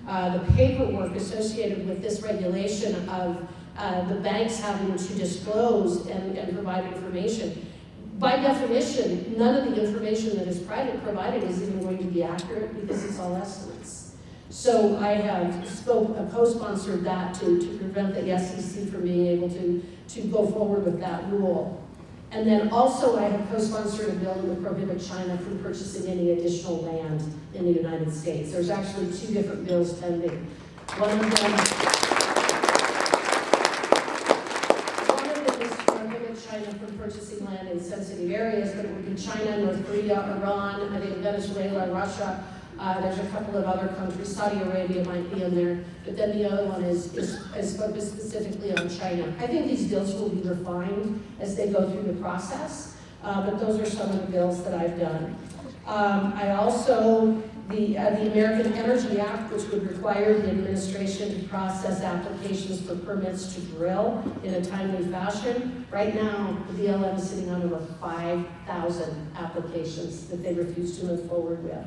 The paperwork associated with this regulation of the banks having to disclose and provide information, by definition, none of the information that is provided is even going to be accurate because it's all estimates. So I have co-sponsored that to prevent the SEC from being able to go forward with that rule. And then also I have co-sponsored a bill that would prohibit China from purchasing any additional land in the United States. There's actually 2 different bills pending. One of them is to prohibit China from purchasing land in sensitive areas, but it would be China, North Korea, Iran, I think Venezuela, Russia. There's a couple of other countries, Saudi Arabia might be in there, but then the other one is focused specifically on China. I think these bills will be refined as they go through the process, but those are some of the bills that I've done. I also, the American Energy Act, which would require the administration to process applications for permits to drill in a timely fashion. Right now, the BLM is sitting on over 5,000 applications that they refuse to move forward with.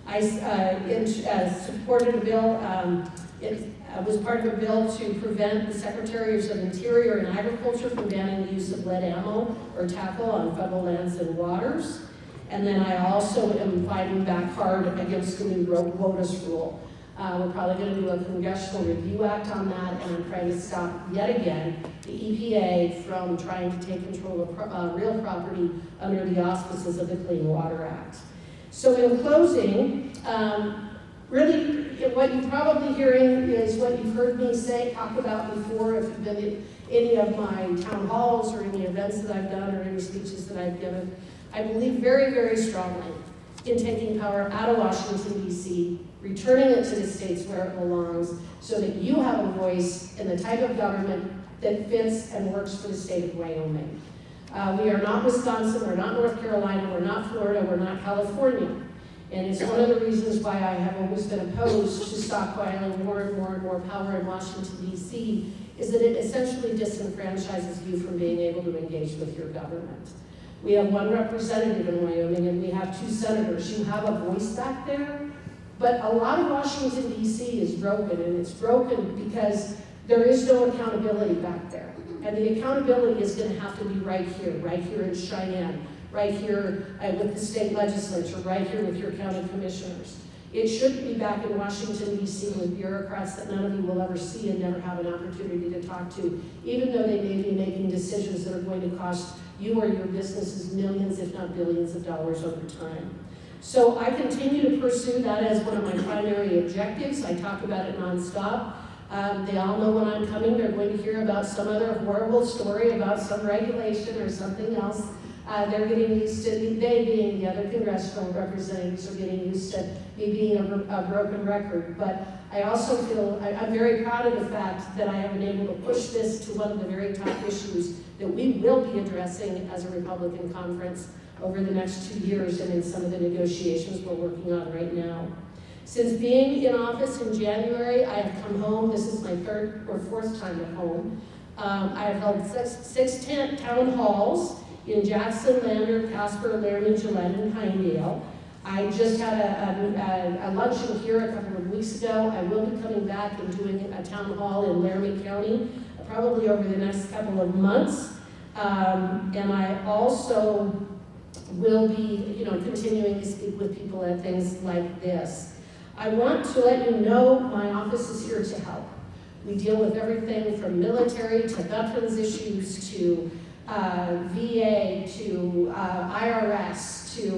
I supported a bill, it was part of a bill to prevent the Secretaries of Interior and Agriculture from banning the use of lead ammo or tackle on federal lands and waters. And then I also am fighting back hard against the new WOTUS rule. We're probably going to do a Congressional Review Act on that, and I'm trying to stop, yet again, the EPA from trying to take control of real property under the auspices of the Clean Water Act. So in closing, really what you're probably hearing is what you've heard me talk about before, if you've been in any of my town halls or any events that I've done or any speeches that I've given. I believe very, very strongly in taking power out of Washington, D.C., returning it to the states where it belongs, so that you have a voice in the type of government that fits and works for the state of Wyoming. We are not Wisconsin, we're not North Carolina, we're not Florida, we're not California. And it's one of the reasons why I have always been opposed to stockpiling more and more and more power in Washington, D.C., is that it essentially disenfranchises you from being able to engage with your government. We have one representative in Wyoming and we have 2 senators. You have a voice back there, but a lot of Washington, D.C. is broken, and it's broken because there is no accountability back there. And the accountability is going to have to be right here in Cheyenne, right here with the state legislature, right here with your county commissioners. It shouldn't be back in Washington, D.C. with bureaucrats that none of you will ever see and never have an opportunity to talk to, even though they may be making decisions that are going to cost you or your businesses millions, if not billions of dollars over time. So I continue to pursue that as one of my primary objectives. I talk about it nonstop. They all know when I'm coming, they're going to hear about some other horrible story about some regulation or something else. They're getting used to, they being the other congressional representatives are getting used to me being a broken record. But I also feel, I'm very proud of the fact that I have been able to push this to one of the very top issues that we will be addressing as a Republican conference over the next 2 years and in some of the negotiations we're working on right now. Since being in office in January, I have come home. This is my 3rd or 4th time at home. I have held six town halls in Jackson, Lander, Casper, Laramie, Gillette, and Pinedale. I just had a luncheon here a couple of weeks ago. I will be coming back and doing a town hall in Laramie County, probably over the next couple of months. And I also will be, continuing to speak with people at things like this. I want to let you know my office is here to help. We deal with everything from military to veterans issues to VA to IRS to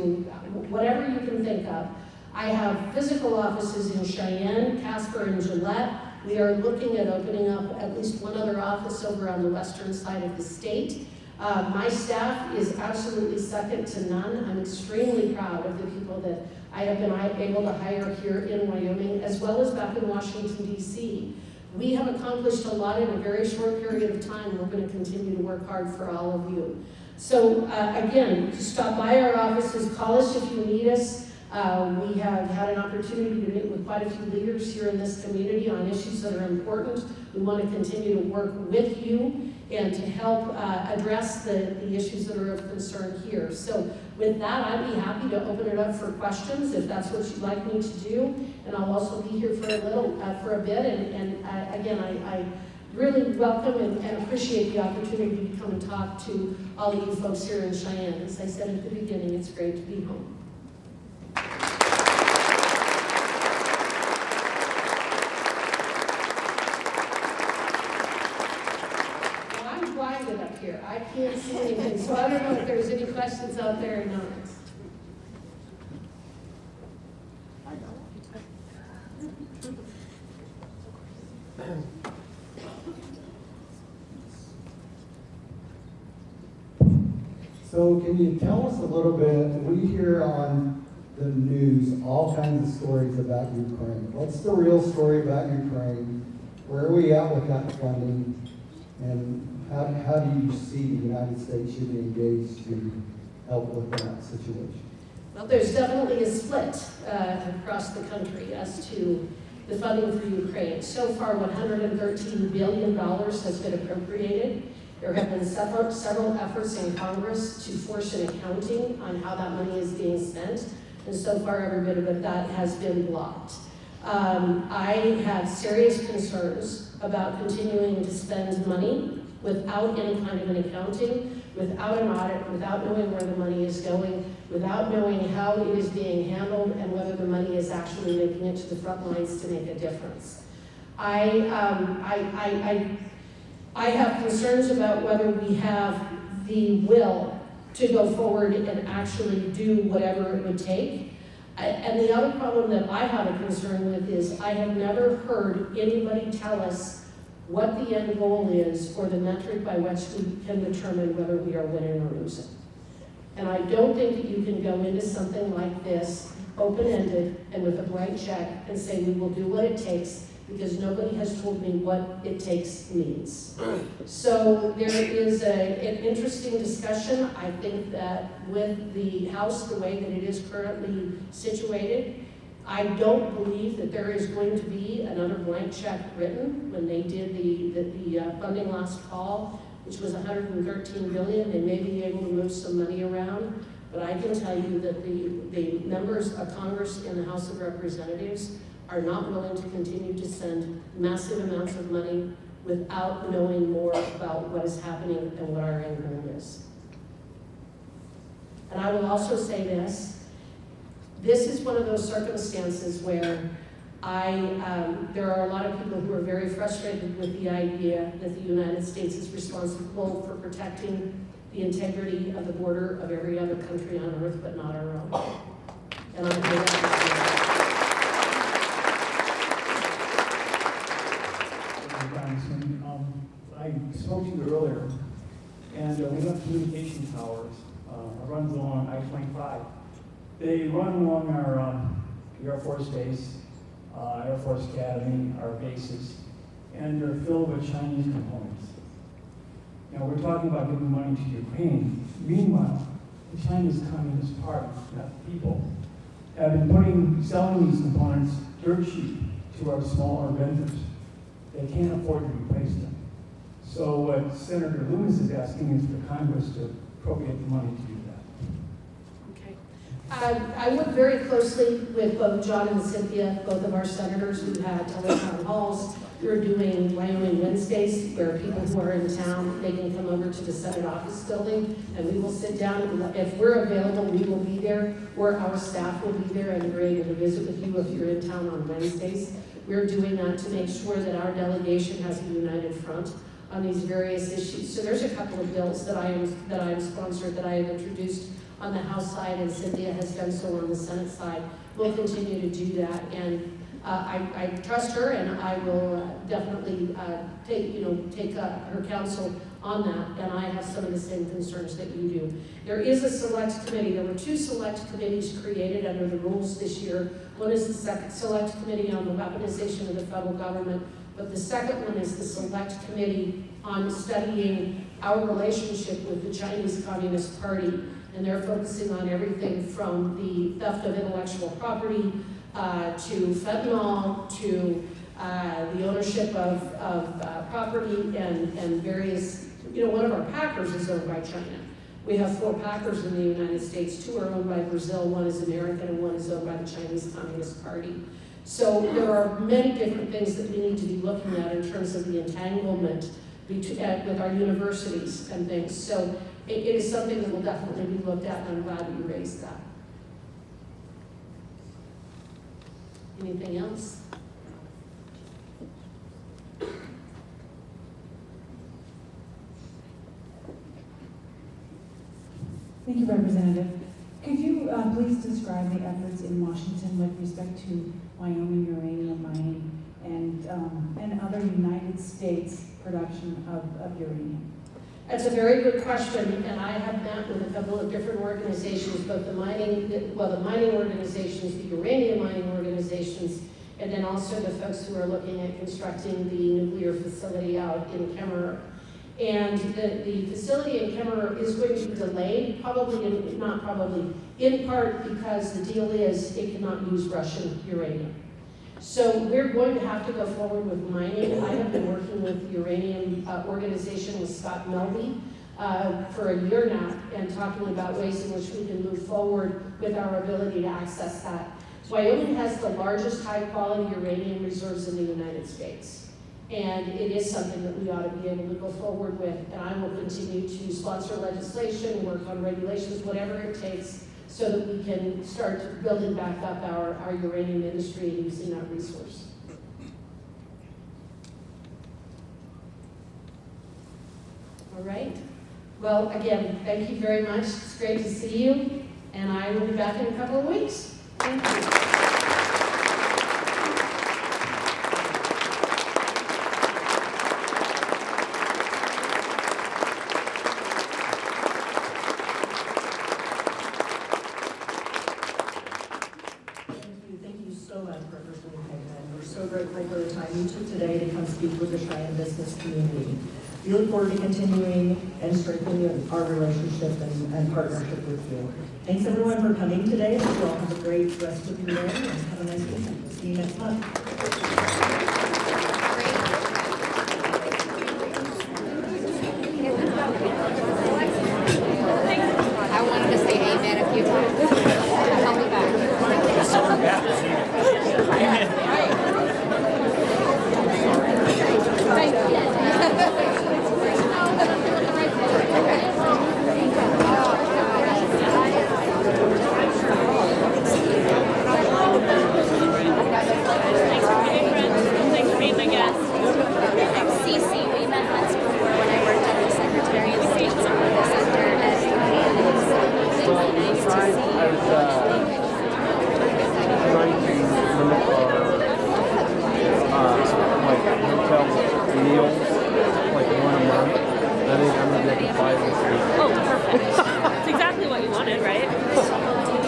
whatever you can think of. I have physical offices in Cheyenne, Casper, and Gillette. We are looking at opening up at least one other office over on the western side of the state. My staff is absolutely second to none. I'm extremely proud of the people that I have been able to hire here in Wyoming, as well as back in Washington, D.C. We have accomplished a lot in a very short period of time. We're going to continue to work hard for all of you. So again, stop by our offices, call us if you need us. We have had an opportunity to meet with quite a few leaders here in this community on issues that are important. We want to continue to work with you and to help address the issues that are of concern here. So with that, I'd be happy to open it up for questions if that's what you'd like me to do. And I'll also be here for a bit. And again, I really welcome and appreciate the opportunity to come and talk to all of you folks here in Cheyenne. As I said at the beginning, it's great to be home. Up here. I can't see anything, so I don't know if there's any questions out there or not. So can you tell us a little bit, we hear on the news all kinds of stories about Ukraine. What's the real story about Ukraine? Where are we at with that funding? And how do you see the United States should be engaged to help with that situation? Well, there's definitely a split across the country as to the funding for Ukraine. So far, $113 billion has been appropriated. There have been several efforts in Congress to force an accounting on how that money is being spent, and so far every bit of that has been blocked. I have serious concerns about continuing to spend money without any kind of an accounting, without an audit, without knowing where the money is going, without knowing how it is being handled, and whether the money is actually making it to the front lines to make a difference. I have concerns about whether we have the will to go forward and actually do whatever it would take. And the other problem that I have a concern with is I have never heard anybody tell us what the end goal is or the metric by which we can determine whether we are winning or losing. And I don't think that you can go into something like this open-ended and with a blank check and say, we will do what it takes, because nobody has told me what it takes means. So there is an interesting discussion. I think that with the House, the way that it is currently situated, I don't believe that there is going to be another blank check written. When they did the funding last fall, which was $113 billion, they may be able to move some money around. But I can tell you that the members of Congress in the House of Representatives are not willing to continue to send massive amounts of money without knowing more about what is happening and what our end goal is. And I will also say this. This is one of those circumstances where there are a lot of people who are very frustrated with the idea that the United States is responsible for protecting the integrity of the border of every other country on earth, but not our own. And I hear that. I spoke to you earlier, and we have communication towers. Runs along I-25. They run along our Air Force Base, Air Force Academy, our bases, and they're filled with Chinese components. Now, we're talking about giving money to Ukraine. Meanwhile, the Chinese Communist Party, not the people, have been selling these components dirt cheap to our smaller vendors. They can't afford to replace them. So what Senator Loomis is asking is for Congress to appropriate the money to do that. Okay. I work very closely with both John and Cynthia, both of our senators who had town halls. We're doing Wyoming Wednesdays, where people who are in town, they can come over to the Senate office building, and we will sit down. If we're available, we will be there, or our staff will be there, and we're able to visit with you if you're in town on Wednesdays. We're doing that to make sure that our delegation has a united front on these various issues. So there's a couple of bills that I am sponsored, that I have introduced on the House side, and Cynthia has done so on the Senate side. We'll continue to do that, and I trust her, and I will definitely take her counsel on that, and I have some of the same concerns that you do. There is a select committee. There were 2 select committees created under the rules this year. One is the second select committee on the weaponization of the federal government, but the second one is the select committee on studying our relationship with the Chinese Communist Party, and they're focusing on everything from the theft of intellectual property to fentanyl, to the ownership of property and various, one of our packers is owned by China. We have 4 packers in the United States. 2 are owned by Brazil, 1 is American, and 1 is owned by the Chinese Communist Party. So there are many different things that we need to be looking at in terms of the entanglement with our universities and things. So it is something that will definitely be looked at, and I'm glad that you raised that. Anything else? Thank you, Representative. Could you please describe the efforts in Washington with respect to Wyoming uranium mining and other United States production of uranium? That's a very good question, and I have met with a couple of different organizations, both the mining organizations, the uranium mining organizations, and then also the folks who are looking at constructing the nuclear facility out in Kemmerer. And the facility in Kemmerer is going to be delayed, in part because the deal is it cannot use Russian uranium. So we're going to have to go forward with mining. I have been working with the uranium organization with Scott Melby for a year now, and talking about ways in which we can move forward with our ability to access that. Wyoming has the largest high-quality uranium reserves in the United States, and it is something that we ought to be able to go forward with, and I will continue to sponsor legislation, work on regulations, whatever it takes, so that we can start building back up our uranium industry and using that resource. All right. Well, again, thank you very much. It's great to see you, and I will be back in a couple of weeks. Thank you. We look forward to continuing and strengthening our relationship and partnership with you. Thanks everyone for coming today. Hope you all have a great rest of your day and have a nice weekend. See you next month. I wanted to say amen a few times. I'll be Thanks for being my guest. Cece, we met once before when I worked at the Secretary of State's Office Center at Cheyenne. It's really nice to see you. I was trying to limit our hotel meals, like one a month. I think I'm gonna be able to buy this week. Oh, perfect. That's exactly what you wanted, right?